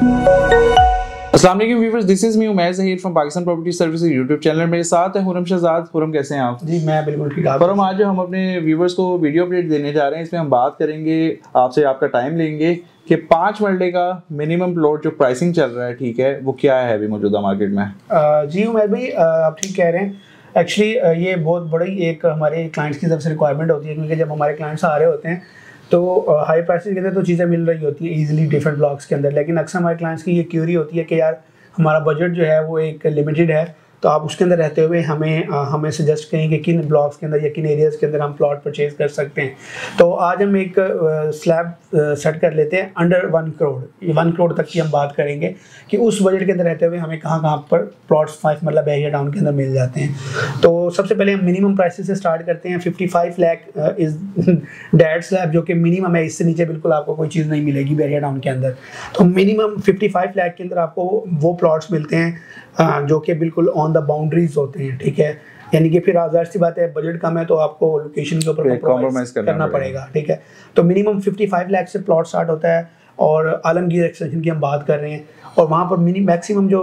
अस्सलाम वालेकुम viewers, this is me Umair Zaheer from Pakistan property services YouTube channel. मेरे साथ है हुरम शहजाद। हुरम, कैसे हैं आप? जी मैं बिल्कुल ठीक। हुरम, आज हम अपने व्यूअर्स को वीडियो अपडेट देने जा रहे हैं। इसमें हम बात करेंगे, आपसे आपका टाइम लेंगे कि 5 मरले का मिनिमम प्लॉट जो प्राइसिंग चल रहा है, ठीक है, वो क्या है अभी मौजूदा मार्केट में? जी उमैर भाई, आप ठीक कह रहे हैं। एक्चुअली ये बहुत बड़ी एक हमारे क्लाइंट्स की तरफ से रिक्वायरमेंट होती है, क्योंकि जब हमारे क्लाइंट्स आ रहे होते हैं तो हाई प्राइसेस के अंदर तो चीज़ें मिल रही होती है ईजिली डिफरेंट ब्लॉक्स के अंदर, लेकिन अक्सर हमारे क्लाइंट्स की ये क्यूरी होती है कि यार हमारा बजट जो है वो एक लिमिटेड है, तो आप उसके अंदर रहते हुए हमें सजेस्ट करें कि किन ब्लॉक्स के अंदर या किन एरियाज़ के अंदर हम प्लॉट परचेज कर सकते हैं। तो आज हम एक स्लैब सेट कर लेते हैं अंडर 1 करोड़। 1 करोड़ तक की हम बात करेंगे कि उस बजट के अंदर रहते हुए हमें कहाँ पर प्लॉट्स 5 मतलब एरिया टाउन के अंदर मिल जाते हैं। तो सबसे पहले हम मिनिमम प्राइसेस से स्टार्ट करते हैं। 55 लाख इज डेड स्लैब, जो कि मिनिमम है। इससे नीचे बिल्कुल आपको कोई चीज़ नहीं मिलेगी बैरिया टाउन के अंदर। तो मिनिमम 55 लाख के अंदर आपको वो प्लॉट्स मिलते हैं जो कि बिल्कुल ऑन द बाउंड्रीज होते हैं, ठीक है। यानी कि फिर आज़ार सी बात है, बजट कम है तो आपको लोकेशन के ऊपर कॉम्प्रोमाइज करना पड़ेगा, ठीक है। तो मिनिमम 55 लाख से प्लॉट स्टार्ट होता है, और आलमगीर एक्सटेंशन की हम बात कर रहे हैं, और वहाँ पर मैक्सिमम जो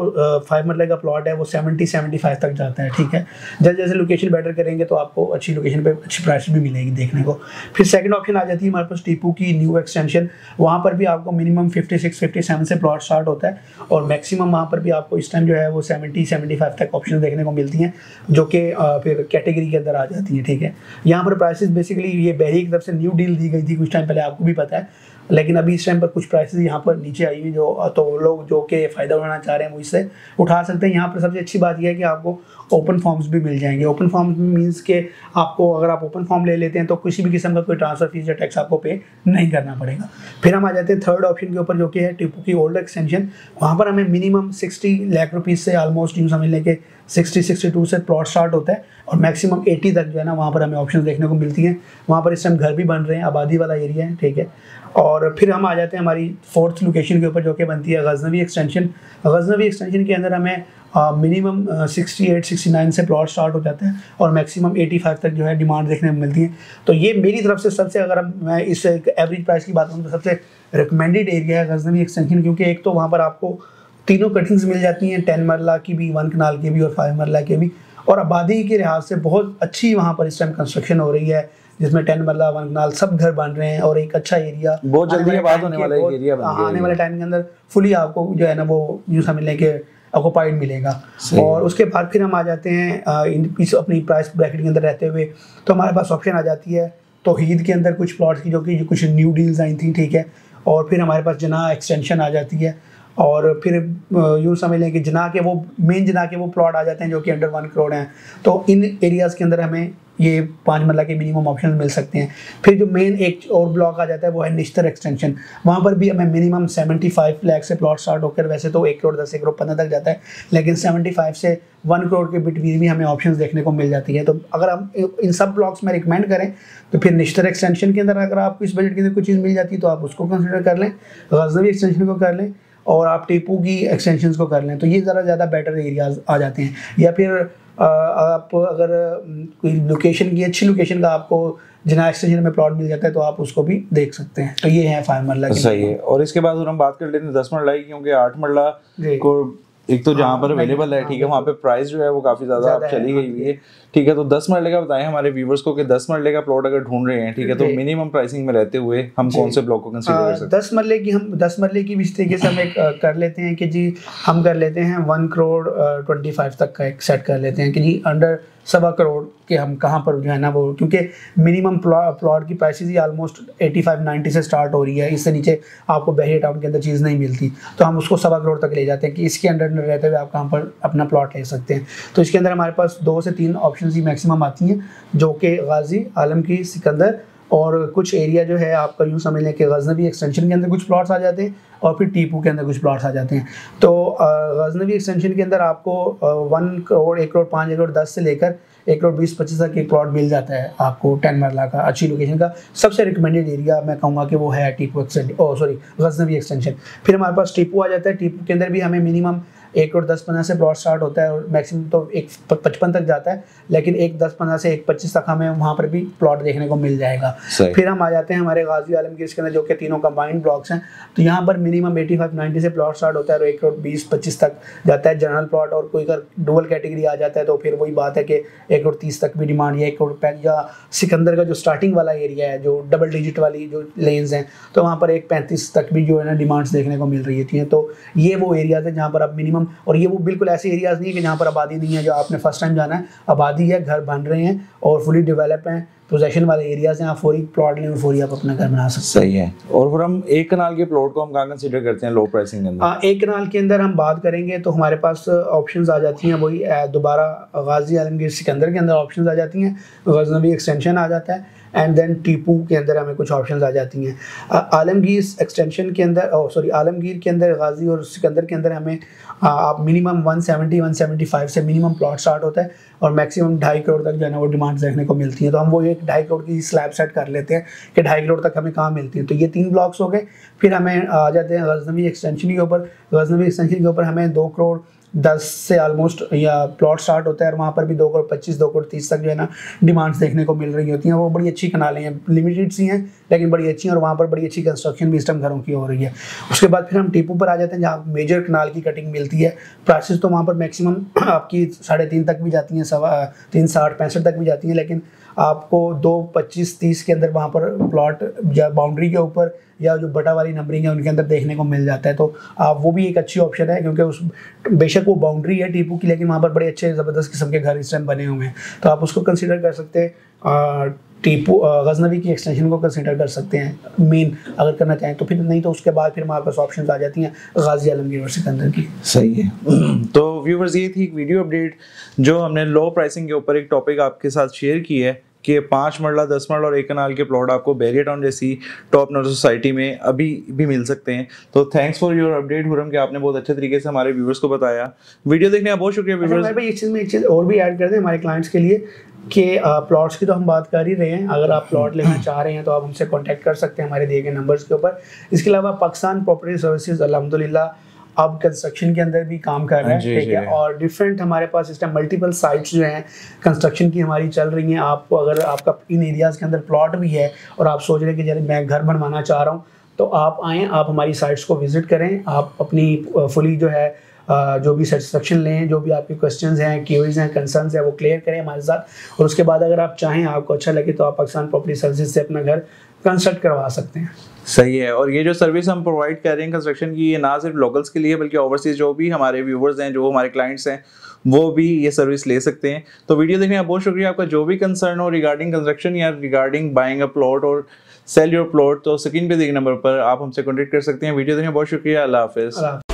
5 मरले का प्लॉट है वो 70-75 तक जाता है, ठीक है। जैसे जैसे लोकेशन बेटर करेंगे तो आपको अच्छी लोकेशन पे अच्छी प्राइस भी मिलेगी देखने को। फिर सेकंड ऑप्शन आ जाती है हमारे पास टीपू की न्यू एक्सटेंशन। वहाँ पर भी आपको मिनिमम 56-57 से प्लॉट स्टार्ट होता है, और मैक्सिमम वहाँ पर भी आपको इस टाइम जो है वो 70-75 तक ऑप्शन देखने को मिलती हैं, जो कि फिर कैटेगरी के अंदर आ जाती हैं, ठीक है। यहाँ पर प्राइसेस बेसिकली ये बहरी की तरफ से न्यू डील दी गई थी कुछ टाइम पहले, आपको भी पता है, लेकिन अभी इस टाइम पर कुछ प्राइसेस यहाँ पर नीचे आई हुई, तो लोग जो कि फ़ायदा उठाना चाह रहे हैं वो इससे उठा सकते हैं। यहाँ पर सबसे अच्छी बात यह है कि आपको ओपन फॉर्म्स भी मिल जाएंगे। ओपन फॉर्म्स मीन्स के आपको, अगर आप ओपन फॉर्म ले लेते हैं तो किसी भी किस्म का कोई ट्रांसफर फीस या टैक्स आपको पे नहीं करना पड़ेगा। फिर हम आ जाते हैं थर्ड ऑप्शन के ऊपर, जो कि है टीपू की ओल्ड एक्सटेंशन। वहाँ पर हमें मिनिमम 60 लाख रुपीज़ से ऑलमोस्ट यूँ समझ लें कि 60-62 से प्लॉट स्टार्ट होता है, और मैक्सिमम 80 तक जो है ना वहाँ पर हमें ऑप्शन देखने को मिलती हैं। वहाँ पर इस टाइम घर भी बन रहे हैं, आबादी वाला एरिया है, ठीक है। और फिर हम आ जाते हैं हमारी फोर्थ लोकेशन के ऊपर, जो कि बनती है गजनवी एक्सटेंशन। गजनवी एक्सटेंशन के अंदर हमें मिनिमम 68-69 से प्लॉट स्टार्ट हो जाते हैं, और मैक्सिमम 85 तक जो है डिमांड देखने को मिलती है। तो ये मेरी तरफ से सबसे, अगर मैं इस एवरेज प्राइस की बात करूँ तो सबसे रिकमेंडेड एरिया है गजनवी एक्सटेंशन, क्योंकि एक तो वहाँ पर आपको तीनों कटिंग्स मिल जाती हैं, 10 मरला की भी, 1 कनाल की भी और 5 मरला की भी, और आबादी के लिहाज से बहुत अच्छी वहाँ पर इस टाइम कंस्ट्रक्शन हो रही है, जिसमें 10 मरला 1 कनाल सब घर बन रहे हैं, और एक अच्छा एरिया बहुत जल्दी बात होने वाला है एरिया बन गया। आने वाले टाइम के अंदर फुली आपको जो है ना वो यूँ समझ लें कि ऑक्यूपाइड मिलेगा। और उसके बाद फिर हम आ जाते हैं इस अपनी प्राइस ब्रैकेट के अंदर रहते हुए, तो हमारे पास ऑप्शन आ जाती है तौहीद के अंदर कुछ प्लॉट्स की, जो कि कुछ न्यू डील्स आई थी, ठीक है। और फिर हमारे पास जना एक्सटेंशन आ जाती है, और फिर यूँ समझ लें कि जना के वो मेन जना के वो प्लॉट आ जाते हैं जो कि अंडर 1 करोड़ हैं। तो इन एरियाज़ के अंदर हमें ये 5 मरला के मिनिमम ऑप्शन मिल सकते हैं। फिर जो मेन एक और ब्लॉक आ जाता है वो है निश्तर एक्सटेंशन। वहाँ पर भी हमें मिनिमम 75 लाख से प्लॉट स्टार्ट होकर, वैसे तो 1 करोड़ 10, 1 करोड़ 15 तक जाता है, लेकिन 75 से 1 करोड़ के बिटवीन भी हमें ऑप्शंस देखने को मिल जाती है। तो अगर हम इन सब ब्लॉक्स में रिकमेंड करें तो फिर निश्तर एक्सटेंशन के अंदर अगर आपको इस बजट के अंदर कोई चीज़ मिल जाती है तो आप उसको कंसिडर कर लें, गजनवी एक्सटेंशन को कर लें, और आप टीपू की एक्सटेंशंस को कर लें, तो ये ज़रा ज़्यादा बेटर एरियाज आ जाते हैं। या फिर आप अगर कोई लोकेशन की अच्छी लोकेशन का आपको जना एक्सटेंशन में प्लॉट मिल जाता है तो आप उसको भी देख सकते हैं। तो ये है 5 मरला की। सही है। और इसके बाद हम बात कर लेते हैं 10 मरला की, क्योंकि 8 मरला को एक तो जहाँ पर अवेलेबल है, ठीक है, वहाँ पे प्राइस जो है वो काफी ज्यादा चली गई हुई है, ठीक है। तो 10 मरले का बताएं हमारे व्यूवर्स को कि 10 मरले का प्लॉट अगर ढूंढ रहे हैं, ठीक है, तो मिनिमम प्राइसिंग में रहते हुए हम कौन से ब्लॉक को कंसीडर कर सकते हैं? 10 मरले की भी इस तरीके से हम एक कर लेते हैं कि जी हम कर लेते हैं 1 करोड़ 25 तक का एक सेट कर लेते हैं कि जी अंडर 1.25 करोड़ के हम कहाँ पर जो है ना वो, क्योंकि मिनिमम प्लॉट की प्राइसेस ही ऑलमोस्ट 85-90 से स्टार्ट हो रही है, इससे नीचे आपको बहरिया टाउन के अंदर चीज़ नहीं मिलती, तो हम उसको 1.25 करोड़ तक ले जाते हैं कि इसके अंडर रहते हुए आप कहाँ पर अपना प्लॉट ले सकते हैं। तो इसके अंदर हमारे पास 2 से 3 ऑप्शन ही मैक्सिमम आती हैं, जो कि गाजी, आलमगीर, सिकंदर, और कुछ एरिया जो है आपका यूँ समझ लें कि गजनवी एक्सटेंशन के अंदर कुछ प्लॉट्स आ जाते हैं, और फिर टीपू के अंदर कुछ प्लॉट्स आ जाते हैं। तो गजनवी एक्सटेंशन के अंदर आपको 1 करोड़ 1 करोड़ 5 1 करोड़ 10 से लेकर 1 करोड़ 20-25 तक एक प्लॉट मिल जाता है आपको 10 मरला का, अच्छी लोकेशन का। सबसे रिकमेंडेड एरिया मैं कहूँगा कि वो है टीपू गजनवी एक्सटेंशन। फिर हमारे पास टीपू आ जाता है। टीपू के अंदर भी हमें मिनिमम 1 करोड़ 10-15 से प्लॉट स्टार्ट होता है और मैक्सिमम तो 1.55 तक जाता है, लेकिन 1.10-15 से 1.25 तक हमें वहाँ पर भी प्लॉट देखने को मिल जाएगा। फिर हम आ जाते हैं हमारे गाजी आलमगीर के अंदर, जो कि तीनों कंबाइंड ब्लॉक्स हैं। तो यहाँ पर मिनिमम 85-90 से प्लॉट स्टार्ट होता है और 1 करोड़ 20-25 तक जाता है जनरल प्लॉट। और कोई अगर डुअल कैटेगरी आ जाता है तो फिर वही बात है कि 1 करोड़ 30 तक भी डिमांड, या 1 करोड़ या सिकंदर का जो स्टार्टिंग वाला एरिया है, जो डबल डिजिट वाली जो लेन्स हैं, तो वहाँ पर 1.35 तक भी जो है ना डिमांड्स देखने को मिल रही हैं। तो ये वो एरियाज है जहाँ पर आप मिनिमम, और ये वो बिल्कुल ऐसे एरियाज नहीं है कि जहाँ पर आबादी नहीं है, जो आपने फर्स्ट टाइम जाना है, आबादी है, घर बन रहे हैं और फुली डेवलप हैं, पोजेशन वाले एरियाज हैं, आप फौरी प्लॉट लें और फौरी आप अपना घर बना सकते हैं। सही है। और फिर हम 1 कनाल के प्लॉट को हम कहाँ कंसीडर करते हैं लो प्राइसिंग के अंदर? 1 कनाल के अंदर हम बात करेंगे तो हमारे पास ऑप्शंस आ जाती हैं, वही दोबारा गाजी आलमगीर सिकंदर के अंदर ऑप्शंस आ जाती हैं, गजनवी एक्सटेंशन आ जाता है, एंड देन टीपू के अंदर हमें कुछ ऑप्शंस आ जाती हैं। आलमगीर एक्सटेंशन के अंदर आलमगीर के अंदर, गाजी और सिकंदर के अंदर हमें आप मिनिमम 170-175 से मिनिमम प्लॉट स्टार्ट होता है और मैक्सिमम 2.5 करोड़ तक जो है ना वो डिमांड्स देखने को मिलती है। तो हम वो एक 2.5 करोड़ की स्लैब सेट कर लेते हैं कि 2.5 करोड़ तक हमें कहाँ मिलती है। तो ये 3 ब्लॉक्स हो गए। फिर हमें आ जाते हैं गजनवी एक्सटेंशन के ऊपर। गजनवी एक्सटेंशन के ऊपर हमें 2 करोड़ 10 से ऑलमोस्ट या प्लॉट स्टार्ट होता है और वहाँ पर भी 2 करोड़ 25, 2 करोड़ 30 तक जो है ना डिमांड्स देखने को मिल रही होती हैं। वो बड़ी अच्छी कनालें हैं, लिमिटेड सी हैं लेकिन बड़ी अच्छी हैं, और वहाँ पर बड़ी अच्छी कंस्ट्रक्शन भी इस टाइम घरों की हो रही है। उसके बाद फिर हम टीपू पर आ जाते हैं जहाँ मेजर कनाल की कटिंग मिलती है। प्राइसेस तो वहाँ पर मैक्सिमम आपकी 3.5 तक भी जाती हैं, 3.60-65 तक भी जाती हैं, लेकिन आपको 2.25-30 के अंदर वहाँ पर प्लॉट या बाउंड्री के ऊपर या जो बटा वाली नंबरिंग है उनके अंदर देखने को मिल जाता है। तो वो भी एक अच्छी ऑप्शन है, क्योंकि उस बेशक वो बाउंड्री है टीपू की, लेकिन वहाँ पर बड़े अच्छे ज़बरदस्त किस्म के घर इस टाइम बने हुए हैं, तो आप उसको कंसिडर कर सकते हैं। टीपू गजनवी की एक्सटेंशन को कंसिडर कर सकते हैं मेन अगर करना चाहें तो। फिर नहीं तो उसके बाद फिर हमारे पास ऑप्शन आ जाती हैं गाजी आलमगीर और सिकंदर की। सही है। तो व्यूवर्स, ये थी एक वीडियो अपडेट जो हमने लो प्राइसिंग के ऊपर एक टॉपिक आपके साथ शेयर की है कि 5 मरला, 10 मरला और 1 कनाल के प्लॉट आपको बैरियर टाउन जैसी टॉप नॉच सोसाइटी में अभी भी मिल सकते हैं। तो थैंक्स फॉर योर अपडेट हुरम, कि आपने बहुत अच्छे तरीके से हमारे व्यूअर्स को बताया। वीडियो देखने का बहुत शुक्रिया व्यूअर्स। भाई एक चीज़ और भी ऐड कर दें हमारे क्लाइंट्स के लिए कि प्लॉट्स की तो हम बात कर ही रहे हैं, अगर आप प्लॉट लेना चाह रहे हैं तो आप हमसे कांटेक्ट कर सकते हैं हमारे दिए गए नंबर्स के ऊपर। इसके अलावा पाकिस्तान प्रॉपर्टी सर्विसेज अल्हम्दुलिल्लाह अब कंस्ट्रक्शन के अंदर भी काम कर रहा है, ठीक है, और डिफरेंट हमारे पास इस टाइम मल्टीपल साइट्स जो हैं कंस्ट्रक्शन की हमारी चल रही हैं। आपको अगर आपका इन एरियाज़ के अंदर प्लॉट भी है और आप सोच रहे हैं कि जैसे मैं घर बनवाना चाह रहा हूँ, तो आप आएँ, आप हमारी साइट्स को विजिट करें, आप अपनी फुली जो है जो भी सेटिस्फेक्शन लें, जो भी आपके क्वेश्चंस हैं, क्यूरीज हैं, कंसर्न्स हैं, वो क्लियर करें हमारे साथ। और उसके बाद अगर आप चाहें, आपको अच्छा लगे, तो आप पाकिस्तान प्रॉपर्टी सर्विसेज से अपना घर कंस्ट्रक्ट करवा सकते हैं। सही है। और ये जो सर्विस हम प्रोवाइड कर रहे हैं कंस्ट्रक्शन की, ये ना सिर्फ लोकल्स के लिए बल्कि ओवरसीज जो भी हमारे व्यूवर्स हैं, जो हमारे क्लाइंट्स हैं, वो भी ये सर्विस ले सकते हैं। तो वीडियो देखने का बहुत शुक्रिया। आपका जो भी कंसर्न हो रिगार्डिंग कंस्ट्रक्शन या रिगार्डिंग बाइंग अ प्लॉट और सेल योर प्लॉट, तो स्क्रीन पे दिए नंबर पर आप हमसे कॉन्टेक्ट कर सकते हैं। वीडियो देखने का बहुत शुक्रिया। अल्लाह हाफिज़।